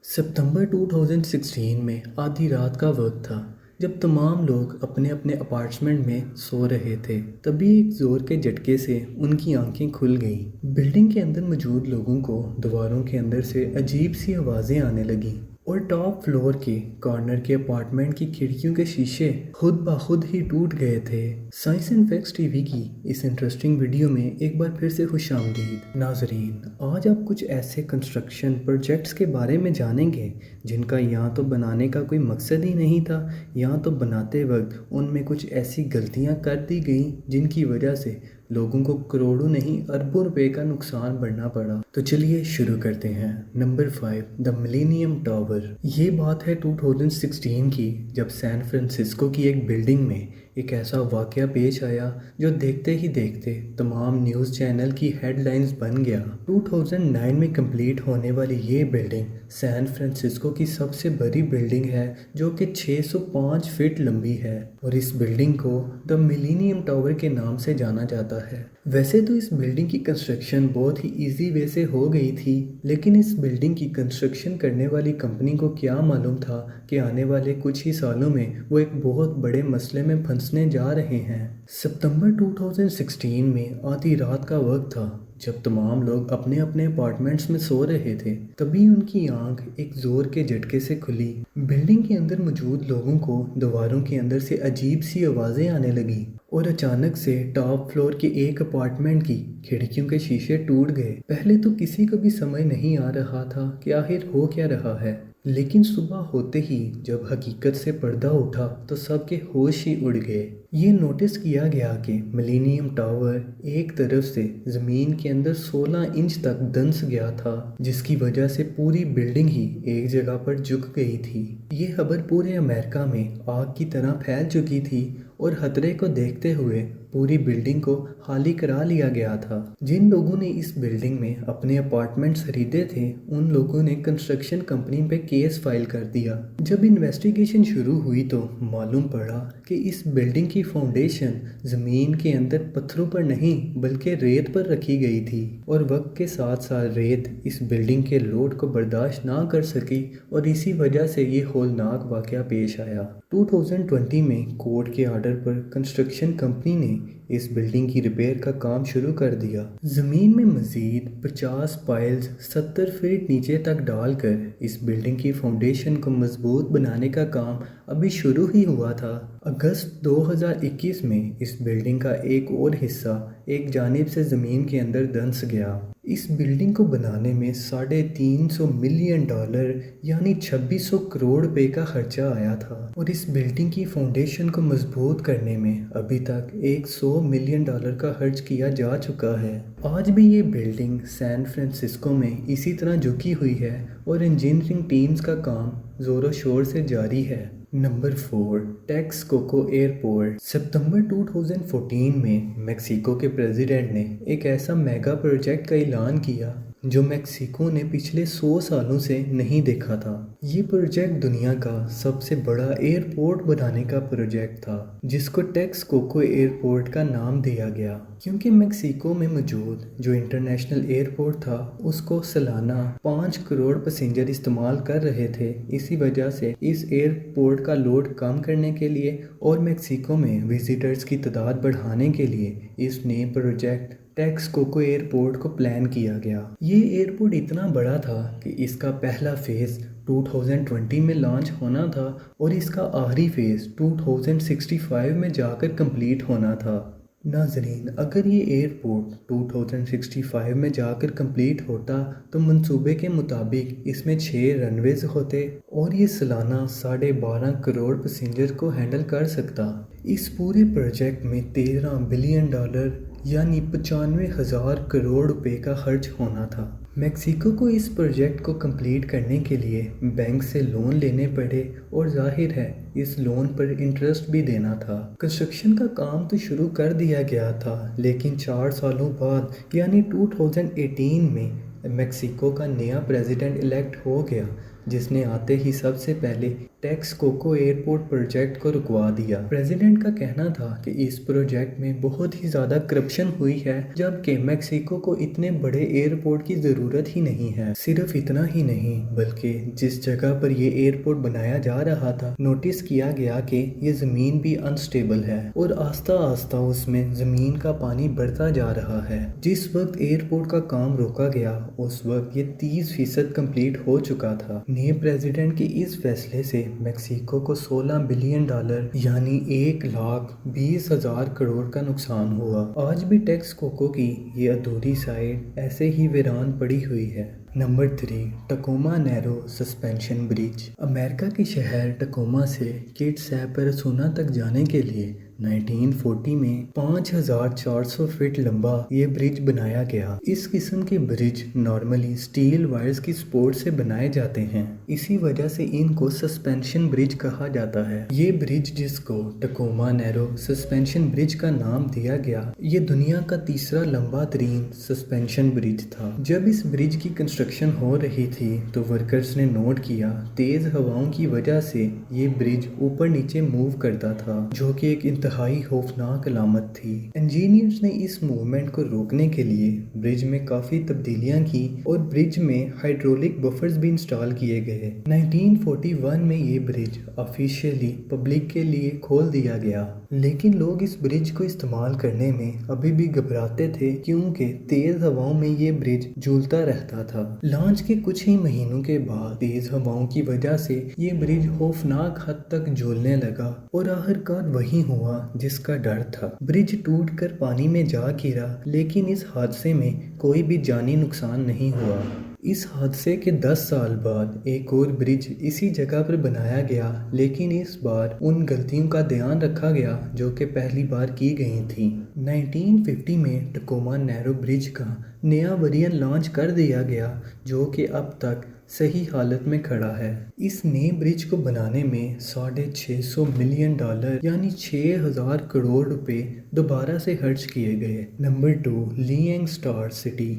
ستمبر 2016 میں آدھی رات کا وقت تھا جب تمام لوگ اپنے اپنے اپارٹمنٹ میں سو رہے تھے۔ تبھی ایک زور کے جھٹکے سے ان کی آنکھیں کھل گئیں۔ بلڈنگ کے اندر موجود لوگوں کو دیواروں کے اندر سے عجیب سی آوازیں آنے لگیں اور ٹاپ فلور کے کارنر کے اپارٹمنٹ کی کھڑکیوں کے شیشے خود بخود ہی ٹوٹ گئے تھے۔ Science and facts T V کی اس انٹرسٹنگ ویڈیو میں ایک بار پھر سے خوش آمدید ناظرین۔ آج آپ کچھ ایسے کنسٹرکشن پروجیکٹس کے بارے میں جانیں گے جن کا یا تو بنانے کا کوئی مقصد ہی نہیں تھا یا تو بناتے وقت ان میں کچھ ایسی غلطیاں کر دی گئیں جن کی وجہ سے لوگوں کو کروڑوں نہیں اربوں روپے کا نقصان بڑھنا پڑا۔ تو چلیے شروع کرتے ہیں۔ نمبر 5 دا ملینیم ٹاور۔ یہ بات ہے 2016 کی جب سین فرانسسکو کی ایک بلڈنگ میں ایک ایسا واقعہ پیش آیا جو دیکھتے ہی دیکھتے تمام نیوز چینل کی ہیڈ لائنز بن گیا۔ 2009 میں کمپلیٹ ہونے والی یہ بلڈنگ سین فرانسسکو کی سب سے بڑی بلڈنگ ہے جو کہ 605 فٹ لمبی ہے اور اس بلڈنگ کو دا ملینیم ٹاور کے نام سے جانا جاتا ہے۔ ویسے تو اس بلڈنگ کی کنسٹرکشن بہت ہی ایزی وے سے ہو گئی تھی، لیکن اس بلڈنگ کی کنسٹرکشن کرنے والی کمپنی کو کیا معلوم تھا کہ آنے والے کچھ ہی سالوں میں وہ ایک بہت بڑے مسئلے میں پھنسنے جا رہے ہیں۔ ستمبر 2016 میں آدھی رات کا وقت تھا جب تمام لوگ اپنے اپنے اپارٹمنٹس میں سو رہے تھے۔ تبھی ان کی آنکھ ایک زور کے جھٹکے سے کھلی۔ بلڈنگ کے اندر موجود لوگوں کو دیواروں کے اندر سے عجیب سی آوازیں آنے لگیں اور اچانک سے ٹاپ فلور کے ایک اپارٹمنٹ کی کھڑکیوں کے شیشے ٹوٹ گئے۔ پہلے تو کسی کو بھی سمجھ نہیں آ رہا تھا کہ آخر ہو کیا رہا ہے، لیکن صبح ہوتے ہی جب حقیقت سے پردہ اٹھا تو سب کے ہوش ہی اڑ گئے۔ یہ نوٹس کیا گیا کہ ملینیم ٹاور ایک طرف سے زمین کے اندر 16 انچ تک دھنس گیا تھا، جس کی وجہ سے پوری بلڈنگ ہی ایک جگہ پر جھک گئی تھی۔ یہ خبر پورے امریکہ میں آگ کی طرح پھیل چکی تھی اور خطرے کو دیکھتے ہوئے پوری بلڈنگ کو خالی کرا لیا گیا تھا۔ جن لوگوں نے اس بلڈنگ میں اپنے اپارٹمنٹس خریدے تھے ان لوگوں نے کنسٹرکشن کمپنی پہ کیس فائل کر دیا۔ جب انویسٹیگیشن شروع ہوئی تو معلوم پڑا کہ اس بلڈنگ کی فاؤنڈیشن زمین کے اندر پتھروں پر نہیں بلکہ ریت پر رکھی گئی تھی، اور وقت کے ساتھ ساتھ ریت اس بلڈنگ کے لوڈ کو برداشت نہ کر سکی اور اسی وجہ سے یہ ہولناک واقعہ پیش آیا۔ 2020 میں کورٹ کے آرڈر پر کنسٹرکشن کمپنی نے اس بلڈنگ کی ریپیئر کا کام شروع کر دیا۔ زمین میں مزید 50 پائلز 70 فٹ نیچے تک ڈال کر اس بلڈنگ کی فاؤنڈیشن کو مضبوط بنانے کا کام ابھی شروع ہی ہوا تھا۔ اگست 2021 میں اس بلڈنگ کا ایک اور حصہ ایک جانب سے زمین کے اندر دھنس گیا۔ اس بلڈنگ کو بنانے میں $350 ملین یعنی 2600 کروڑ روپے کا خرچہ آیا تھا، اور اس بلڈنگ کی فاؤنڈیشن کو مضبوط کرنے میں ابھی تک $100 ملین کا خرچ کیا جا چکا ہے۔ آج بھی یہ بلڈنگ سین فرانسسکو میں اسی طرح جھکی ہوئی ہے اور انجینئرنگ ٹیمز کا کام زور و شور سے جاری ہے۔ Number 4 ٹیکسکوکو airport. ستمبر 2014 میں میکسیکو کے پریزیڈنٹ نے ایک ایسا میگا پروجیکٹ کا اعلان کیا جو میکسیکو نے پچھلے 100 سالوں سے نہیں دیکھا تھا۔ یہ پروجیکٹ دنیا کا سب سے بڑا ایئرپورٹ بنانے کا پروجیکٹ تھا جس کو ٹیکسکوکو ایئرپورٹ کا نام دیا گیا، کیونکہ میکسیکو میں موجود جو انٹرنیشنل ایئرپورٹ تھا اس کو سالانہ 5 کروڑ پیسنجر استعمال کر رہے تھے۔ اسی وجہ سے اس ایئرپورٹ کا لوڈ کم کرنے کے لیے اور میکسیکو میں وزٹرز کی تعداد بڑھانے کے لیے اس نئے پروجیکٹ ٹیکسکوکو ایئرپورٹ کو پلان کیا گیا۔ یہ ایئرپورٹ اتنا بڑا تھا کہ اس کا پہلا فیز 2020 میں لانچ ہونا تھا اور اس کا آخری فیز 2065 میں جا کر کمپلیٹ ہونا تھا۔ ناظرین، اگر یہ ایئرپورٹ 2065 میں جا کر کمپلیٹ ہوتا تو منصوبے کے مطابق اس میں 6 رن ویز ہوتے اور یہ سالانہ 12.5 کروڑ پیسنجر کو ہینڈل کر سکتا۔ اس پورے پروجیکٹ میں $13 بلین یعنی 95,000 کروڑ روپے کا خرچ ہونا تھا۔ میکسیکو کو اس پروجیکٹ کو کمپلیٹ کرنے کے لیے بینک سے لون لینے پڑے اور ظاہر ہے اس لون پر انٹرسٹ بھی دینا تھا۔ کنسٹرکشن کا کام تو شروع کر دیا گیا تھا، لیکن 4 سالوں بعد یعنی 2018 میں میکسیکو کا نیا پریزیڈنٹ الیکٹ ہو گیا جس نے آتے ہی سب سے پہلے ٹیکسکوکو ایئرپورٹ پروجیکٹ کو رکوا دیا۔ پریزیڈنٹ کا کہنا تھا کہ اس پروجیکٹ میں بہت ہی زیادہ کرپشن ہوئی ہے، جبکہ میکسیکو کو اتنے بڑے ایئرپورٹ کی ضرورت ہی نہیں ہے۔ صرف اتنا ہی نہیں بلکہ جس جگہ پر یہ ایئرپورٹ بنایا جا رہا تھا، نوٹس کیا گیا کہ یہ زمین بھی انسٹیبل ہے اور آہستہ آہستہ اس میں زمین کا پانی بڑھتا جا رہا ہے۔ جس وقت ایئرپورٹ کا کام روکا گیا اس وقت یہ 30% کمپلیٹ ہو چکا تھا۔ نئے پریزیڈنٹ کے اس فیصلے سے میکسیکو کو $16 بلین یعنی 1,20,000 کروڑ کا نقصان ہوا۔ آج بھی ٹیکسکوکو کی یہ ادھوری سائٹ ایسے ہی ویران پڑی ہوئی ہے۔ نمبر 3، ٹکوما نیرو سسپینشن برج۔ امریکہ کے شہر ٹکوما سے کٹساپ ایریزونا تک جانے کے لیے 1940 میں 5,400 فٹ لمبا یہ برج بنایا گیا۔ اس قسم کے برج نارملی سٹیل وائرز کی سپورٹ سے بنائے جاتے ہیں، اسی وجہ سے ان کو سسپینشن برج کہا جاتا ہے۔ یہ برج، جس کو ٹکوما نیرو سسپینشن برج کا نام دیا گیا، یہ دنیا کا تیسرا لمبا ترین سسپینشن برج تھا۔ جب اس برج کی کنسٹرکشن ہو رہی تھی تو ورکرز نے نوٹ کیا تیز ہواؤں کی وجہ سے یہ برج اوپر نیچے موو کرتا تھا، جو کہ ایک انتہائی خوفناک علامت تھی۔ انجینئرز نے اس موومنٹ کو روکنے کے لیے برج میں کافی تبدیلیاں کی اور برج میں ہائیڈرولک بفرز بھی انسٹال کیے گئے۔ 1941 میں یہ برج آفیشیلی پبلک کے لیے کھول دیا گیا، لیکن لوگ اس برج کو استعمال کرنے میں ابھی بھی گھبراتے تھے کیونکہ تیز ہواؤں میں یہ برج جھولتا رہتا تھا۔ لانچ کے کچھ ہی مہینوں کے بعد تیز ہواؤں کی وجہ سے یہ برج خوفناک حد تک جھولنے لگا اور آخرکار وہی ہوا جس کا ڈر تھا۔ برج ٹوٹ کر پانی میں جا گرا، لیکن اس حادثے میں کوئی بھی جانی نقصان نہیں ہوا۔ اس حادثے کے 10 سال بعد ایک اور برج اسی جگہ پر بنایا گیا، لیکن اس بار ان غلطیوں کا دھیان رکھا گیا جو کہ پہلی بار کی گئی تھیں۔ 1950 میں ٹکوما نیرو برج کا نیا ورژن لانچ کر دیا گیا، جو کہ اب تک صحیح حالت میں کھڑا ہے۔ اس نئے برج کو بنانے میں $650 ملین یعنی 6,000 کروڑ روپے دوبارہ سے خرچ کیے گئے۔ نمبر 2، لینگ اسٹار سٹی۔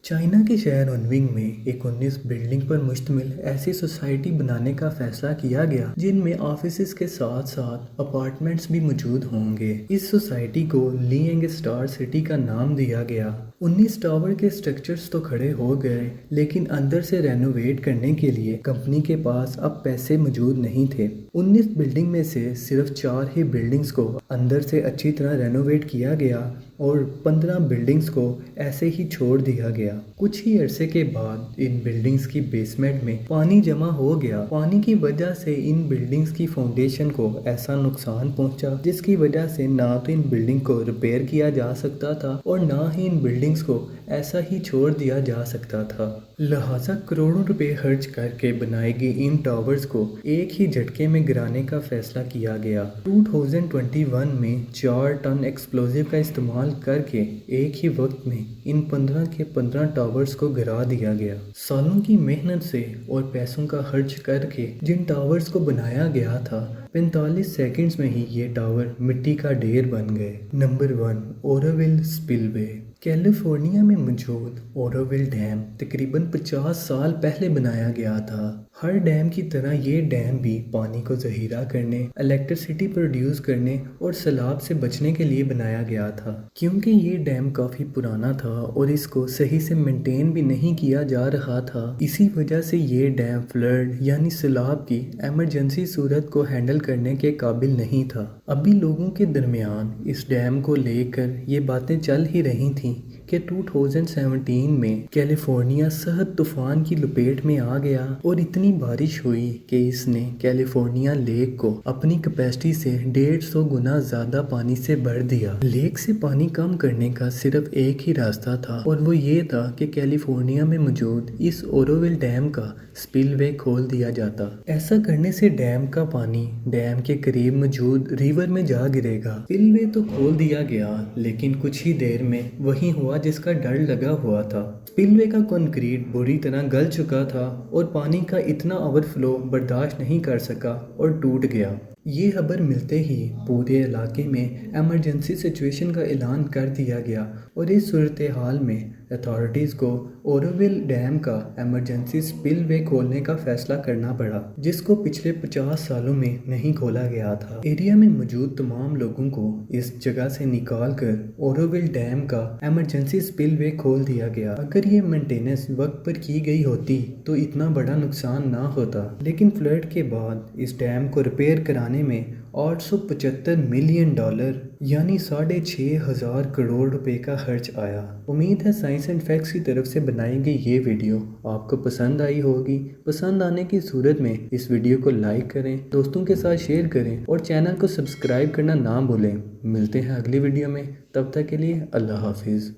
چائنا کے شہر انونگ میں ایک 19 بلڈنگ پر مشتمل ایسی سوسائٹی بنانے کا فیصلہ کیا گیا جن میں آفیسز کے ساتھ ساتھ اپارٹمنٹس بھی موجود ہوں گے۔ اس سوسائٹی کو لینگ اسٹار سٹی کا نام دیا گیا۔ 19 ٹاور کے سٹرکچرز تو کھڑے ہو گئے، لیکن اندر سے رینوویٹ کرنے کے لیے کمپنی کے پاس اب پیسے موجود نہیں تھے۔ 19 بلڈنگ میں سے صرف 4 ہی بلڈنگز کو اندر سے اچھی طرح رینوویٹ کیا گیا اور 15 بلڈنگز کو ایسے ہی چھوڑ دیا گیا۔ کچھ ہی عرصے کے بعد ان بلڈنگز کی بیسمنٹ میں پانی جمع ہو گیا۔ پانی کی وجہ سے ان بلڈنگز کی فاؤنڈیشن کو ایسا نقصان پہنچا جس کی وجہ سے نہ تو ان بلڈنگ کو ریپیئر کیا جا سکتا تھا اور نہ ہی ان بلڈنگز کو ایسا ہی چھوڑ دیا جا سکتا تھا۔ لہٰذا کروڑوں روپے خرچ کر کے بنائی گئی ان ٹاورز کو ایک ہی جھٹکے میں گرانے کا فیصلہ کیا گیا۔ 2021 میں 4 ٹن ایکسپلوزیو کا استعمال کر کے ایک ہی وقت میں ان 15 کے 15 ٹاورز کو گرا دیا گیا۔ سالوں کی محنت سے اور پیسوں کا خرچ کر کے جن ٹاورز کو بنایا گیا تھا، 45 سیکنڈز میں ہی یہ ٹاور مٹی کا ڈھیر بن گئے۔ نمبر 1، اوروول سپل وے۔ کیلیفورنیا میں موجود اوروول ڈیم تقریباً 50 سال پہلے بنایا گیا تھا۔ ہر ڈیم کی طرح یہ ڈیم بھی پانی کو ذخیرہ کرنے، الیکٹریسٹی پروڈیوس کرنے اور سیلاب سے بچنے کے لیے بنایا گیا تھا۔ کیونکہ یہ ڈیم کافی پرانا تھا اور اس کو صحیح سے مینٹین بھی نہیں کیا جا رہا تھا، اسی وجہ سے یہ ڈیم فلڈ یعنی سیلاب کی ایمرجنسی صورت کو ہینڈل کرنے کے قابل نہیں تھا۔ ابھی لوگوں کے درمیان اس ڈیم کو لے کر یہ باتیں چل ہی رہی تھیں کہ 2017 میں کیلیفورنیا سخت طوفان کی لپیٹ میں آ گیا اور اتنی بارش ہوئی کہ اس نے کیلیفورنیا لیک کو اپنی کیپیسٹی سے 150 گنا زیادہ پانی سے بھر دیا۔ لیک سے پانی کم کرنے کا صرف ایک ہی راستہ تھا اور وہ یہ تھا کہ کیلیفورنیا میں موجود اس اوروول ڈیم کا سپل وے کھول دیا جاتا۔ ایسا کرنے سے ڈیم کا پانی ڈیم کے قریب موجود ریور میں جا گرے گا۔ سپل وے تو کھول دیا گیا، لیکن کچھ ہی دیر میں وہی ہوا جس کا ڈر لگا ہوا تھا۔ سپل وے کا کنکریٹ بری طرح گل چکا تھا اور پانی کا اتنا اوور فلو برداشت نہیں کر سکا اور ٹوٹ گیا۔ یہ خبر ملتے ہی پورے علاقے میں ایمرجنسی سچویشن کا اعلان کر دیا گیا اور اس صورتحال میں اتھارٹیز کو اوروول ڈیم کا ایمرجنسی سپل وے کھولنے کا فیصلہ کرنا پڑا، جس کو پچھلے 50 سالوں میں نہیں کھولا گیا تھا۔ ایریا میں موجود تمام لوگوں کو اس جگہ سے نکال کر اوروول ڈیم کا ایمرجنسی سپل وے کھول دیا گیا۔ اگر یہ مینٹیننس وقت پر کی گئی ہوتی تو اتنا بڑا نقصان نہ ہوتا، لیکن فلڈ کے بعد اس ڈیم کو ریپیئر کرانے میں $875 ملین یعنی 6,500 کروڑ روپے کا خرچ آیا۔ امید ہے سائنس اینڈ فیکٹس کی طرف سے بنائی گئی یہ ویڈیو آپ کو پسند آئی ہوگی۔ پسند آنے کی صورت میں اس ویڈیو کو لائک کریں، دوستوں کے ساتھ شیئر کریں اور چینل کو سبسکرائب کرنا نہ بھولیں۔ ملتے ہیں اگلی ویڈیو میں، تب تک کے لیے اللہ حافظ۔